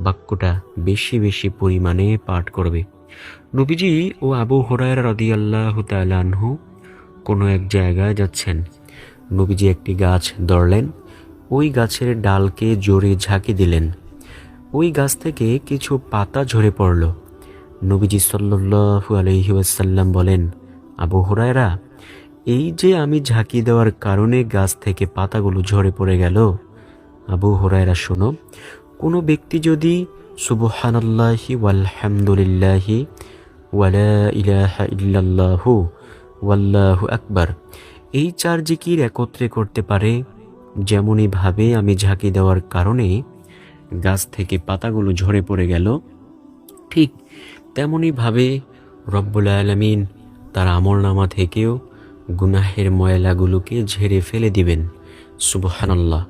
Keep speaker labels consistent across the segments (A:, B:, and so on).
A: বাক্যটা বেশি বেশি পরিমাণে পাঠ করবে। নবীজি ও আবু হুরায়রা রাদিয়াল্লাহু তাআলা আনহু কোনো এক জায়গায় যাচ্ছেন। নবীজি একটি গাছ ধরলেন, ওই গাছের ডালকে জোরে ঝাঁকি দিলেন। ওই গাছ থেকে কিছু পাতা ঝরে পড়ল। নবীজি সাল্লাল্লাহু আলাইহি ওয়াসাল্লাম বলেন, আবু হুরায়রা, এই যে আমি ঝাঁকি দেওয়ার কারণে গাছ থেকে পাতাগুলো ঝরে পড়ে গেল। আবু হুরায়রা শোনো, কোনো ব্যক্তি যদি সুবহানাল্লাহি ওয়ালহামদুলিল্লাহি ওয়ালা ইলাহা ইল্লাল্লাহু ওয়াল্লাহু আকবার এই 4 জিকির একত্রে করতে পারে, যেমনইভাবে আমি ঝাঁকি দেওয়ার কারণে গাছ থেকে পাতাগুলো ঝরে পড়ে গেল, ঠিক তেমনইভাবে রব্বুল আলামিন তার আমলনামা থেকেও গুনাহের ময়লাগুলোকে ঝেড়ে ফেলে দিবেন। সুবহানাল্লাহ।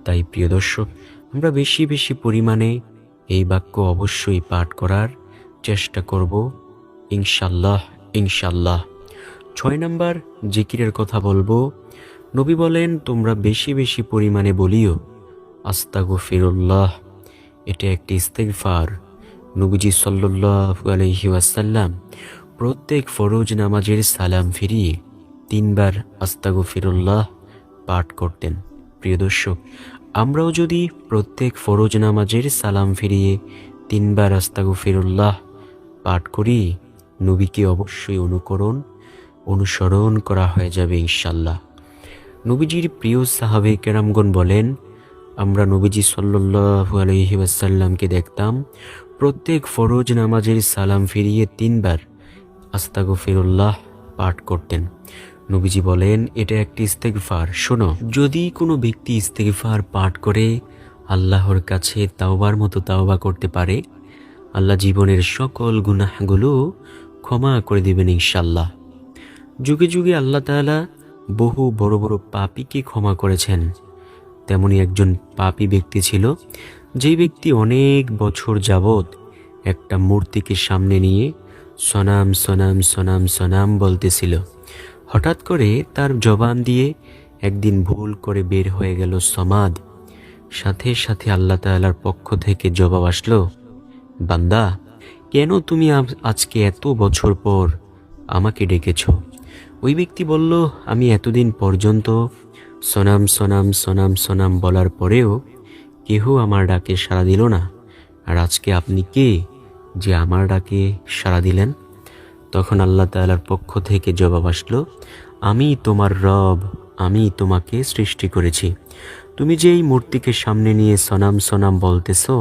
A: তাই প্রিয় দর্শক, আমরা বেশি বেশি পরিমাণে এই বাক্য অবশ্যই পাঠ করার চেষ্টা করব ইনশাল্লাহ ইনশাল্লাহ। 6 নম্বর জিকিরের কথা বলবো। নবী বলেন, তোমরা বেশি বেশি পরিমাণে বলিও আস্তাগফিরুল্লাহ। এটা একটি ইস্তেগফার। নবীজি সাল্লাল্লাহু আলাইহি ওয়াসাল্লাম প্রত্যেক ফরজ নামাজের সালাম ফিরিয়ে 3 বার আস্তাগফিরুল্লাহ পাঠ করতেন। প্রিয় দর্শক, আমরাও যদি প্রত্যেক ফরজ নামাজের সালাম ফিরিয়ে 3 বার আস্তাগফিরুল্লাহ পাঠ করি, নবীকে অবশ্যই অনুসরণ করা হয়ে যাবে ইনশাল্লাহ। নবীজির প্রিয় সাহাবে কেরামগণ বলেন, আমরা নবীজি সাল্লাল্লাহু আলাইহি ওয়াসাল্লামকে দেখতাম প্রত্যেক ফরজ নামাজের সালাম ফিরিয়ে 3 বার আস্তাগফিরুল্লাহ পাঠ করতেন। নবীজি বলেন, এটা একটি ইস্তেগফার। শোনো, যদি কোনো ব্যক্তি ইস্তেগফার পাঠ করে আল্লাহর কাছে তাওবার মতো তাওবা করতে পারে, আল্লাহ জীবনের সকল গুনাহগুলো ক্ষমা করে দিবেন ইনশাল্লাহ। যুগে যুগে আল্লাহ তাআলা বহু বড় বড় পাপীকে ক্ষমা করেছেন। তেমনি একজন পাপী ব্যক্তি ছিল, যেই ব্যক্তি অনেক বছর যাবৎ একটা মূর্তিকে সামনে নিয়ে সনাম সনাম সনাম সনাম বলতেছিল। হঠাৎ করে তার জবান দিয়ে একদিন ভুল করে বের হয়ে গেল সমাদ। সাথে সাথে আল্লাহ তাআলার পক্ষ থেকে জবাব আসলো, বান্দা, কেন তুমি আজকে এত বছর পর আমাকে ডেকেছ? ওই ব্যক্তি বলল, আমি এতদিন পর্যন্ত সনাম সনাম সনাম সনাম বলার পরেও কেহ আমার ডাকে সাড়া দিল না, আর আজকে আপনি কে যে আমার ডাকে সাড়া দিলেন? তখন আল্লাহ তাআলার পক্ষ থেকে জবাব আসলো, আমি তোমার রব, আমি তোমাকে সৃষ্টি করেছি। তুমি যে এই মূর্তিকে সামনে নিয়ে সনাম সনাম বলতেছো,